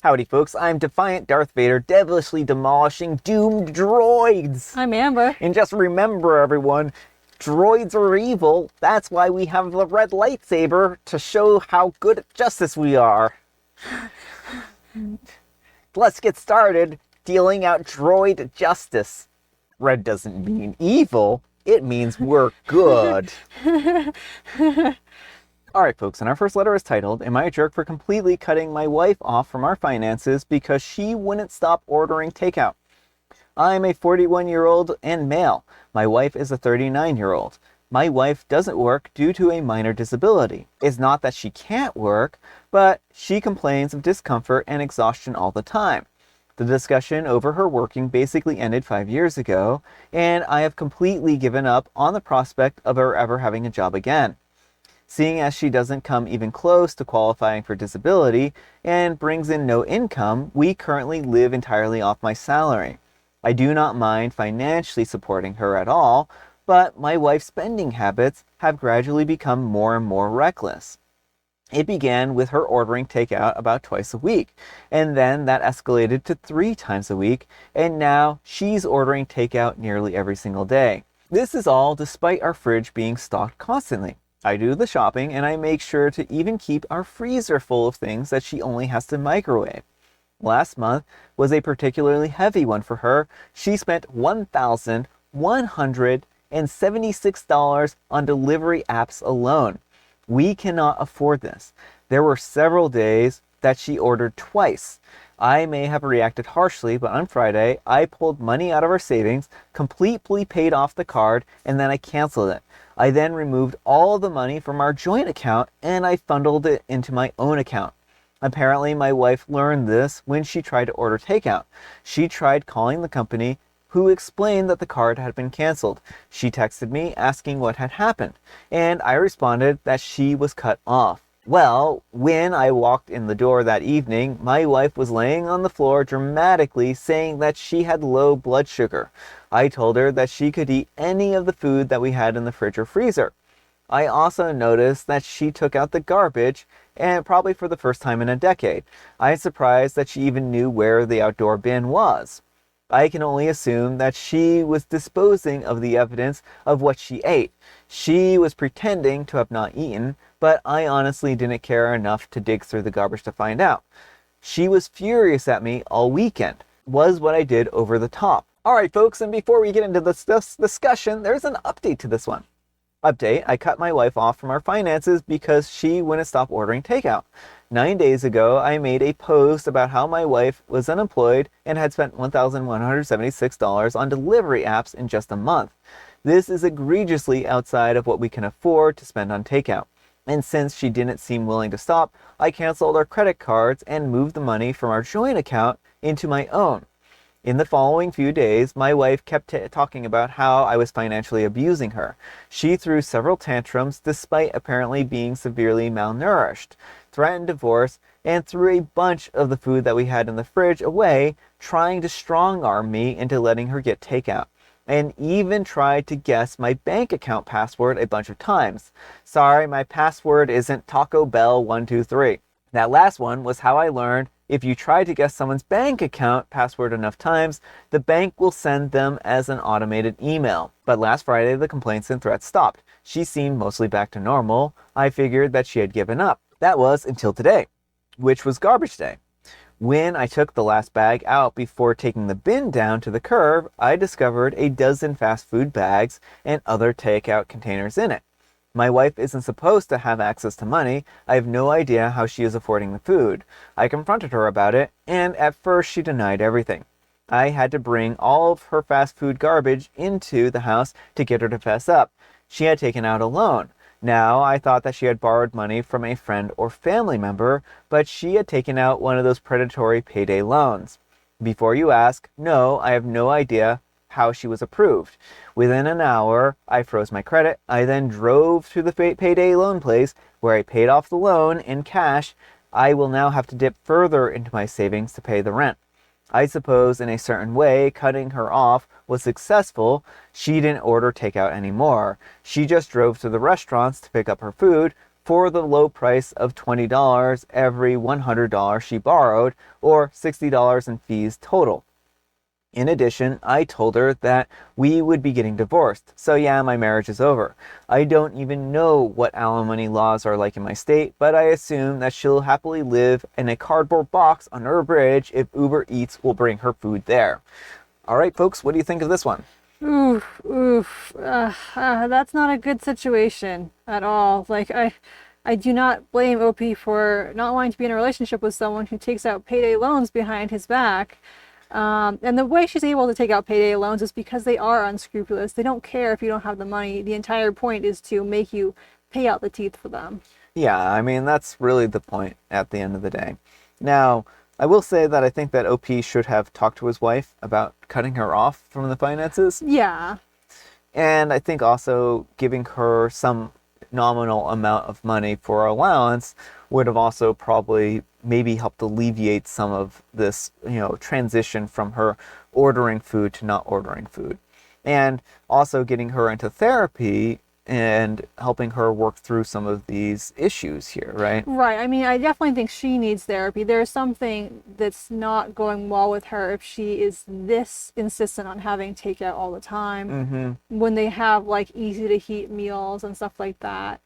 Howdy folks, I'm Defiant Darth Vader, devilishly demolishing doomed droids! I'm Amber. And just remember everyone, droids are evil, that's why we have the red lightsaber, to show how good at justice we are. Let's get started dealing out droid justice. Red doesn't mean evil, it means we're good. Alright folks, and our first letter is titled, Am I a Jerk for Completely Cutting My Wife Off from Our Finances Because She Wouldn't Stop Ordering Takeout? I'm a 41-year-old and male. My wife is a 39-year-old. My wife doesn't work due to a minor disability. It's not that she can't work, but she complains of discomfort and exhaustion all the time. The discussion over her working basically ended 5 years ago, and I have completely given up on the prospect of her ever having a job again. Seeing as she doesn't come even close to qualifying for disability and brings in no income, we currently live entirely off my salary. I do not mind financially supporting her at all, but my wife's spending habits have gradually become more and more reckless. It began with her ordering takeout about twice a week, and then that escalated to 3 times a week, and now she's ordering takeout nearly every single day. This is all despite our fridge being stocked constantly. I do the shopping and I make sure to even keep our freezer full of things that she only has to microwave. Last month was a particularly heavy one for her. She spent $1,176 on delivery apps alone. We cannot afford this. There were several days that she ordered twice. I may have reacted harshly, but on Friday, I pulled money out of our savings, completely paid off the card, and then I canceled it. I then removed all of the money from our joint account and I funneled it into my own account. Apparently, my wife learned this when she tried to order takeout. She tried calling the company, who explained that the card had been canceled. She texted me asking what had happened, and I responded that she was cut off. Well, when I walked in the door that evening, my wife was laying on the floor dramatically saying that she had low blood sugar. I told her that she could eat any of the food that we had in the fridge or freezer. I also noticed that she took out the garbage, and probably for the first time in a decade. I am surprised that she even knew where the outdoor bin was. I can only assume that she was disposing of the evidence of what she ate. She was pretending to have not eaten, but I honestly didn't care enough to dig through the garbage to find out. She was furious at me all weekend. Was what I did over the top? Alright folks, and before we get into this discussion, there's an update to this one. Update, I cut my wife off from our finances because she wouldn't stop ordering takeout. 9 days ago, I made a post about how my wife was unemployed and had spent $1,176 on delivery apps in just a month. This is egregiously outside of what we can afford to spend on takeout. And since she didn't seem willing to stop, I canceled our credit cards and moved the money from our joint account into my own. In the following few days, my wife kept talking about how I was financially abusing her. She threw several tantrums despite apparently being severely malnourished, threatened divorce, and threw a bunch of the food that we had in the fridge away, trying to strong-arm me into letting her get takeout, and even tried to guess my bank account password a bunch of times. Sorry, my password isn't Taco Bell 123. That last one was how I learned if you try to guess someone's bank account password enough times, the bank will send them as an automated email. But last Friday, the complaints and threats stopped. She seemed mostly back to normal. I figured that she had given up. That was until today, which was garbage day. When I took the last bag out before taking the bin down to the curb, I discovered a dozen fast food bags and other takeout containers in it. My wife isn't supposed to have access to money. I have no idea how she is affording the food. I confronted her about it, and at first she denied everything. I had to bring all of her fast food garbage into the house to get her to fess up. She had taken out a loan. Now, I thought that she had borrowed money from a friend or family member, but she had taken out one of those predatory payday loans. Before you ask, no, I have no idea how she was approved. Within an hour, I froze my credit. I then drove to the payday loan place where I paid off the loan in cash. I will now have to dip further into my savings to pay the rent. I suppose in a certain way, cutting her off was successful. She didn't order takeout anymore. She just drove to the restaurants to pick up her food, for the low price of $20 every $100 she borrowed, or $60 in fees total. In addition, I told her that we would be getting divorced, so yeah, my marriage is over. I don't even know what alimony laws are like in my state, but I assume that she'll happily live in a cardboard box under a bridge if Uber Eats will bring her food there. All right, folks, what do you think of this one? Oof, oof. That's not a good situation at all. Like, I do not blame OP for not wanting to be in a relationship with someone who takes out payday loans behind his back. And the way she's able to take out payday loans is because they are unscrupulous. They don't care if you don't have the money. The entire point is to make you pay out the teeth for them. Yeah, I mean, that's really the point at the end of the day. Now, I will say that I think that OP should have talked to his wife about cutting her off from the finances. Yeah. And I think also giving her some nominal amount of money for allowance would have also probably maybe helped alleviate some of this, transition from her ordering food to not ordering food. And also getting her into therapy and helping her work through some of these issues here, right? Right. I mean, I definitely think she needs therapy. There's something that's not going well with her if she is this insistent on having takeout all the time when they have like easy to heat meals and stuff like that.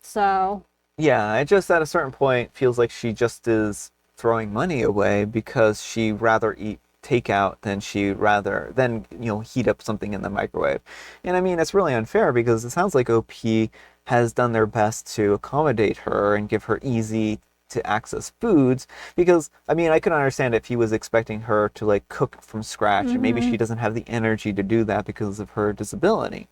So. Yeah, it just at a certain point feels like she just is throwing money away because she rather eat takeout than heat up something in the microwave. And I mean, it's really unfair because it sounds like OP has done their best to accommodate her and give her easy to access foods, because I mean, I could understand if he was expecting her to like cook from scratch and maybe she doesn't have the energy to do that because of her disability.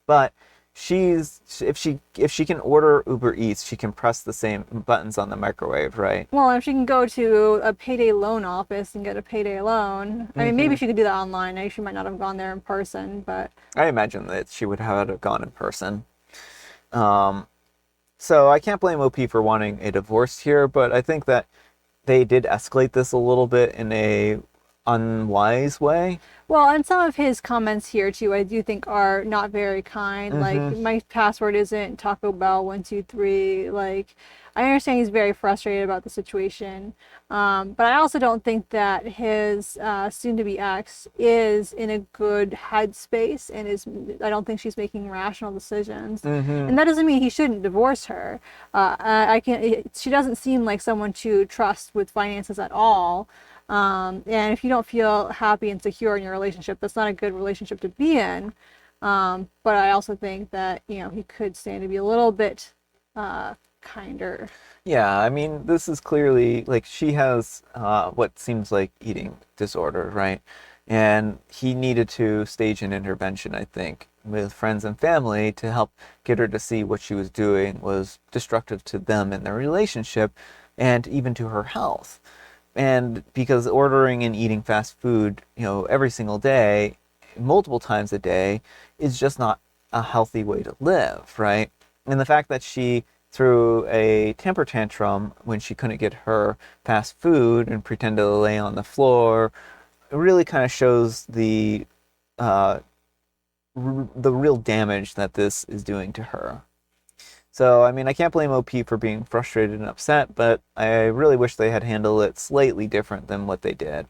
But if she can order Uber Eats, she can press the same buttons on the microwave, right? Well, if she can go to a payday loan office and get a payday loan, I mean, maybe she could do that online. She might not have gone there in person, but I imagine that she would have gone in person. So I can't blame OP for wanting a divorce here, but I think that they did escalate this a little bit in a unwise way. well, and some of his comments here too, I do think are not very kind. Like, my password isn't Taco Bell 123. Like, I understand he's very frustrated about the situation, but I also don't think that his soon-to-be ex is in a good headspace and is. I don't think she's making rational decisions, and that doesn't mean he shouldn't divorce her. She doesn't seem like someone to trust with finances at all. And if you don't feel happy and secure in your relationship, that's not a good relationship to be in. But I also think that, he could stand to be a little bit kinder. Yeah, I mean, this is clearly like she has what seems like eating disorder, right? And he needed to stage an intervention, I think, with friends and family to help get her to see what she was doing was destructive to them and their relationship and even to her health. And because ordering and eating fast food, every single day, multiple times a day, is just not a healthy way to live, right? And the fact that she threw a temper tantrum when she couldn't get her fast food and pretended to lay on the floor, it really kind of shows the real damage that this is doing to her. So, I mean, I can't blame OP for being frustrated and upset, but I really wish they had handled it slightly different than what they did.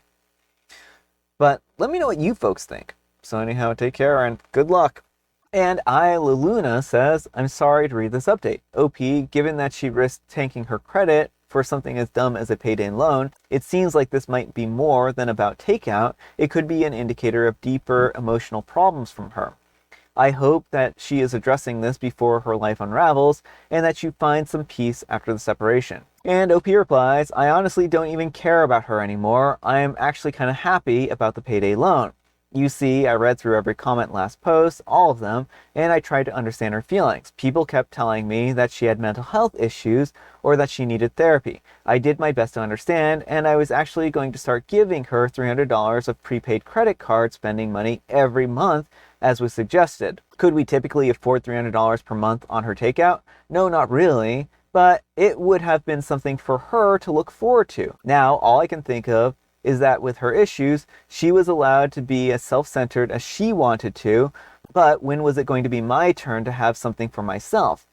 But let me know what you folks think. So anyhow, take care and good luck. And Luna says, I'm sorry to read this update. OP, given that she risked tanking her credit for something as dumb as a payday loan, it seems like this might be more than about takeout. It could be an indicator of deeper emotional problems from her. I hope that she is addressing this before her life unravels and that you find some peace after the separation. And OP replies, I honestly don't even care about her anymore. I am actually kind of happy about the payday loan. You see, I read through every comment last post, all of them, and I tried to understand her feelings. People kept telling me that she had mental health issues or that she needed therapy. I did my best to understand, and I was actually going to start giving her $300 of prepaid credit card spending money every month, as was suggested. Could we typically afford $300 per month on her takeout? No, not really, but it would have been something for her to look forward to. Now, all I can think of is that with her issues, she was allowed to be as self-centered as she wanted to, but when was it going to be my turn to have something for myself?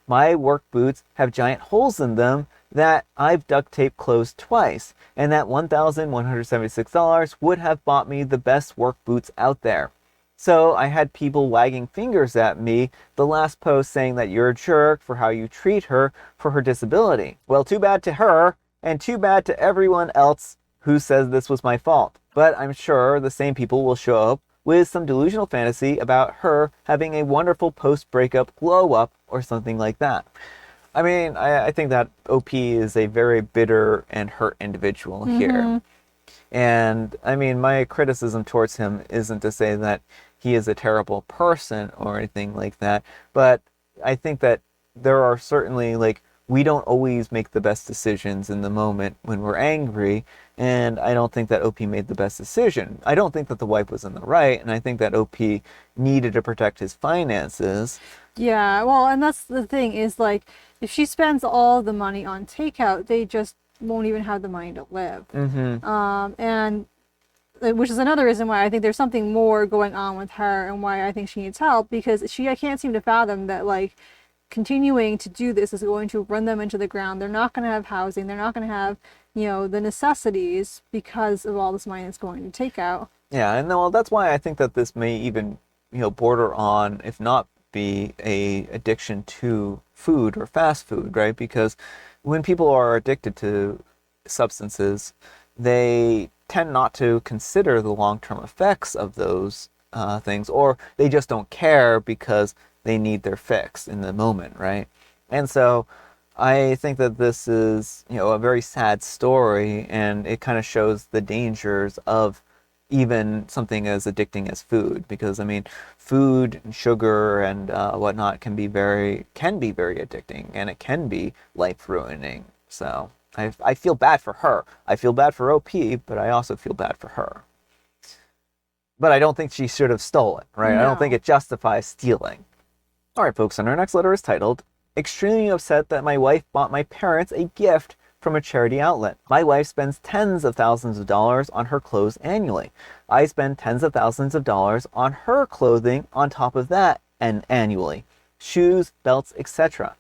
My work boots have giant holes in them that I've duct taped closed twice, and that $1,176 would have bought me the best work boots out there. So I had people wagging fingers at me the last post saying that you're a jerk for how you treat her for her disability. Well, too bad to her, and too bad to everyone else who says this was my fault. But I'm sure the same people will show up with some delusional fantasy about her having a wonderful post-breakup glow-up or something like that. I mean, I think that OP is a very bitter and hurt individual here. And I mean, my criticism towards him isn't to say that he is a terrible person or anything like that, but I think that there are certainly, like, we don't always make the best decisions in the moment when we're angry, and I don't think that OP made the best decision. I don't think that the wife was in the right, and I think that OP needed to protect his finances. Yeah, well, and that's the thing is, like, if she spends all the money on takeout, they just won't even have the money to live. And which is another reason why I think there's something more going on with her and why I think she needs help, because I can't seem to fathom that, like, continuing to do this is going to run them into the ground. They're not going to have housing. They're not going to have, the necessities because of all this money that's going to takeout. Yeah, and well, that's why I think that this may even, border on, if not be a addiction to food or fast food, right? Because when people are addicted to substances, they tend not to consider the long-term effects of those things, or they just don't care because they need their fix in the moment, right? And so I think that this is, a very sad story, and it kind of shows the dangers of even something as addicting as food, because I mean, food and sugar and whatnot can be very addicting, and it can be life ruining. So I feel bad for her. I feel bad for OP, but I also feel bad for her. But I don't think she should have stolen, right? No. I don't think it justifies stealing. All right, folks, and our next letter is titled, Extremely Upset That My Wife Bought My Parents a Gift from a Charity Outlet. My wife spends tens of thousands of dollars on her clothes annually. I spend tens of thousands of dollars on her clothing on top of that and annually. Shoes, belts, etc.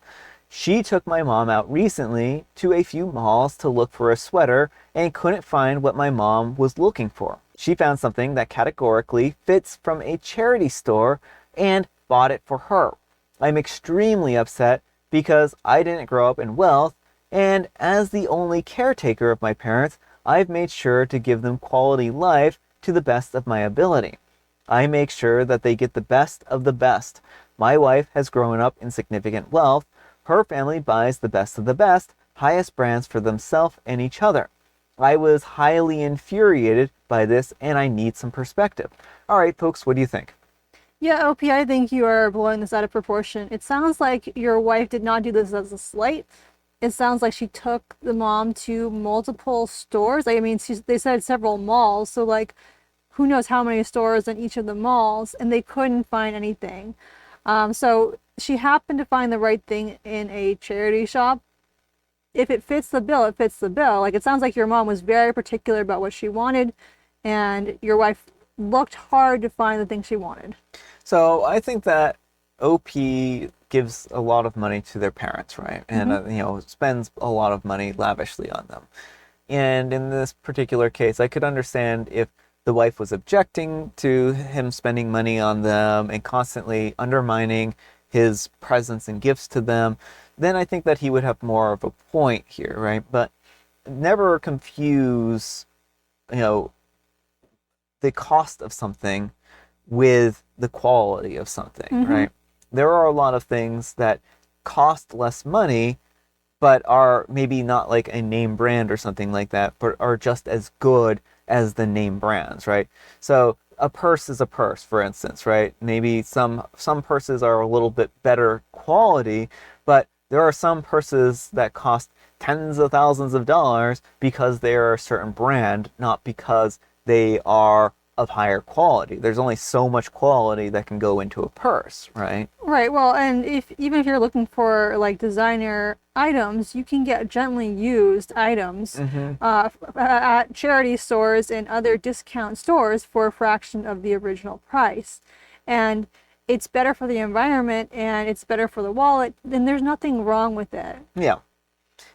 She took my mom out recently to a few malls to look for a sweater and couldn't find what my mom was looking for. She found something that categorically fits from a charity store and bought it for her. I'm extremely upset because I didn't grow up in wealth, and as the only caretaker of my parents, I've made sure to give them quality life to the best of my ability. I make sure that they get the best of the best. My wife has grown up in significant wealth. Her family buys the best of the best, highest brands for themselves and each other. I was highly infuriated by this, and I need some perspective. All right, folks, what do you think? Yeah, OP, I think you are blowing this out of proportion. It sounds like your wife did not do this as a slight. It sounds like she took the mom to multiple stores. I mean, they said several malls, so, like, who knows how many stores in each of the malls, and they couldn't find anything. So she happened to find the right thing in a charity shop. If it fits the bill, it fits the bill. Like, it sounds like your mom was very particular about what she wanted, and your wife looked hard to find the thing she wanted. So I think that OP gives a lot of money to their parents, right? And, spends a lot of money lavishly on them. And in this particular case, I could understand if the wife was objecting to him spending money on them and constantly undermining his presents and gifts to them, then I think that he would have more of a point here, right? But never confuse, the cost of something with the quality of something, right? There are a lot of things that cost less money, but are maybe not like a name brand or something like that, but are just as good as the name brands, right? So a purse is a purse, for instance, right? Maybe some purses are a little bit better quality, but there are some purses that cost tens of thousands of dollars because they are a certain brand, not because they are of higher quality. There's only so much quality that can go into a purse, right? Right. Well, and even if you're looking for, like, designer items, you can get gently used items at charity stores and other discount stores for a fraction of the original price. And it's better for the environment and it's better for the wallet, then there's nothing wrong with it. Yeah.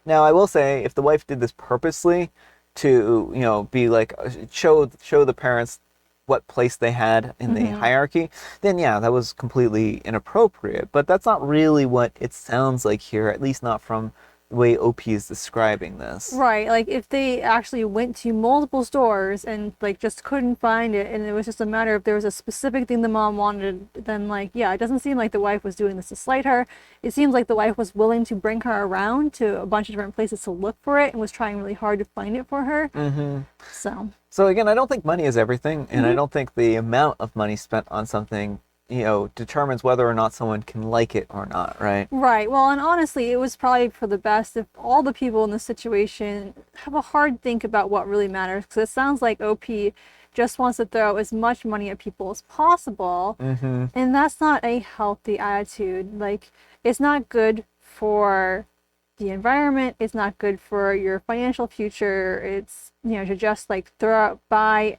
Now, I will say, if the wife did this purposely to, be like, show the parents what place they had in the hierarchy, then yeah, that was completely inappropriate. But that's not really what it sounds like here, at least not from the way OP is describing this. Right, like if they actually went to multiple stores and like just couldn't find it, and it was just a matter of there was a specific thing the mom wanted, then like, yeah, it doesn't seem like the wife was doing this to slight her. It seems like the wife was willing to bring her around to a bunch of different places to look for it and was trying really hard to find it for her. So again, I don't think money is everything, and I don't think the amount of money spent on something determines whether or not someone can like it or not, right? Right. Well, and honestly, it was probably for the best if all the people in this situation have a hard think about what really matters. Because it sounds like OP just wants to throw as much money at people as possible. And that's not a healthy attitude. Like, it's not good for the environment. It's not good for your financial future. It's, to just like throw out buy.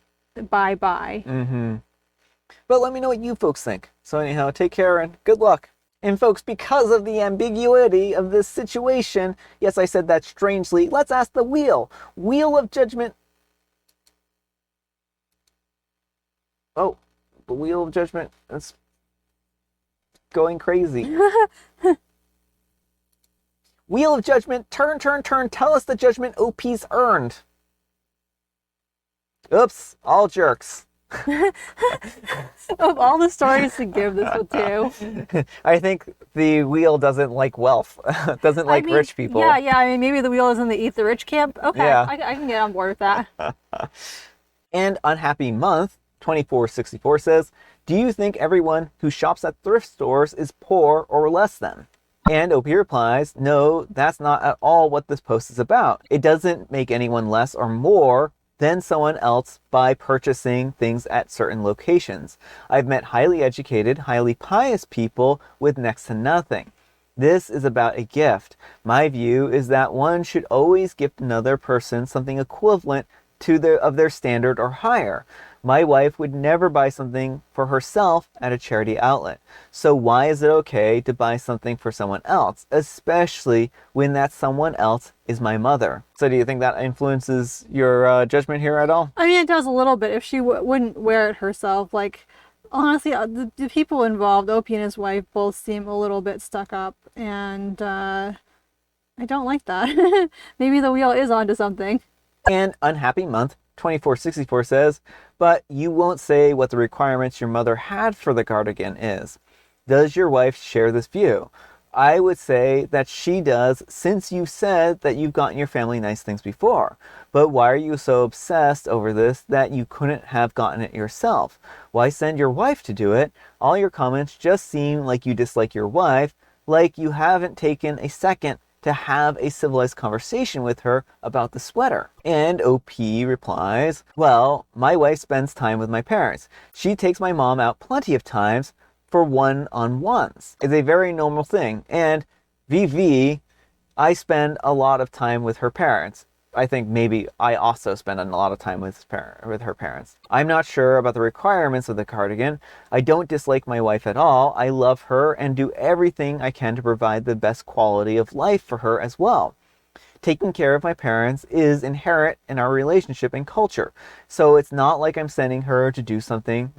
But let me know what you folks think. So anyhow, take care and good luck. And folks, because of the ambiguity of this situation, yes, I said that strangely, let's ask the wheel. Wheel of Judgment. Oh, the Wheel of Judgment is going crazy. Wheel of Judgment, turn, turn, turn. Tell us the judgment OP's earned. Oops, all jerks. Of all the stories to give, this one too. I think the wheel doesn't like wealth. Doesn't like rich people. Yeah. I mean, maybe the wheel is in the eat the rich camp. Okay, yeah. I can get on board with that. And Unhappy Month 2464 says, do you think everyone who shops at thrift stores is poor or less than? And OP replies, no, that's not at all what this post is about. It doesn't make anyone less or more than someone else by purchasing things at certain locations. I've met highly educated, highly pious people with next to nothing. This is about a gift. My view is that one should always gift another person something equivalent to their standard or higher. My wife would never buy something for herself at a charity outlet. So why is it okay to buy something for someone else, especially when that someone else is my mother? So do you think that influences your judgment here at all? I mean, it does a little bit. If she wouldn't wear it herself, like, honestly, the people involved, Opie and his wife, both seem a little bit stuck up, and I don't like that. Maybe the wheel is onto something. And Unhappy Month 2464 says, but you won't say what the requirements your mother had for the cardigan is. Does your wife share this view? I would say that she does, since you said that you've gotten your family nice things before. But why are you so obsessed over this that you couldn't have gotten it yourself? Why send your wife to do it? All your comments just seem like you dislike your wife, like you haven't taken a second to have a civilized conversation with her about the sweater. And OP replies, well, my wife spends time with my parents. She takes my mom out plenty of times for one-on-ones. It's a very normal thing. And VV, I spend a lot of time with her parents. I think maybe I also spend a lot of time with her parents. I'm not sure about the requirements of the cardigan. I don't dislike my wife at all. I love her and do everything I can to provide the best quality of life for her as well. Taking care of my parents is inherent in our relationship and culture. So it's not like I'm sending her to do something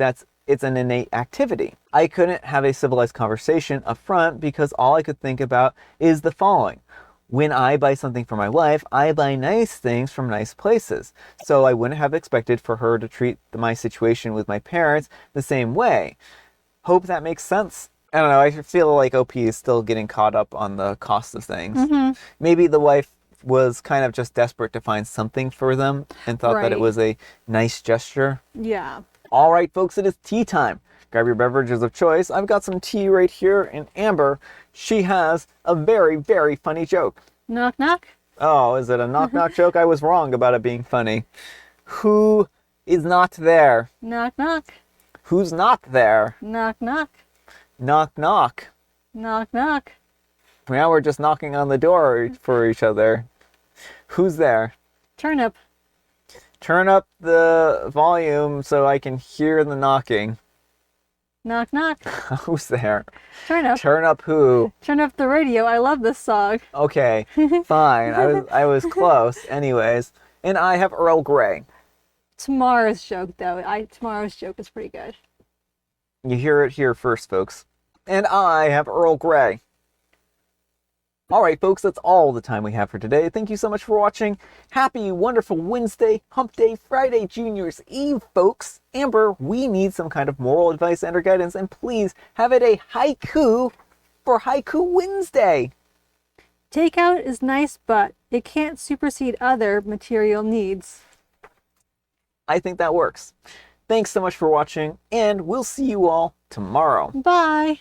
it's an innate activity. I couldn't have a civilized conversation up front because all I could think about is the following. When I buy something for my wife, I buy nice things from nice places. So I wouldn't have expected for her to treat my situation with my parents the same way. Hope that makes sense. I don't know, I feel like OP is still getting caught up on the cost of things. Maybe the wife was kind of just desperate to find something for them and thought that it was a nice gesture. Yeah. All right, folks, it is tea time. Grab your beverages of choice. I've got some tea right here, and Amber, she has a very, very funny joke. Knock, knock. Oh, is it a knock-knock joke? I was wrong about it being funny. Who is not there? Knock, knock. Who's not there? Knock, knock. Knock, knock. Knock, knock. Now we're just knocking on the door for each other. Who's there? Turnip. Turn up the volume so I can hear the knocking. Knock, knock. Who's there? Turn up. Turn up who? Turn up the radio. I love this song. Okay, fine. I was close. Anyways, and I have Earl Grey. Tomorrow's joke, though. Tomorrow's joke is pretty good. You hear it here first, folks. And I have Earl Grey. All right, folks, that's all the time we have for today. Thank you so much for watching. Happy, wonderful Wednesday, Hump Day, Friday, Junior's Eve, folks. Amber, we need some kind of moral advice and or guidance, and please have it a haiku for Haiku Wednesday. Takeout is nice, but it can't supersede other material needs. I think that works. Thanks so much for watching, and we'll see you all tomorrow. Bye.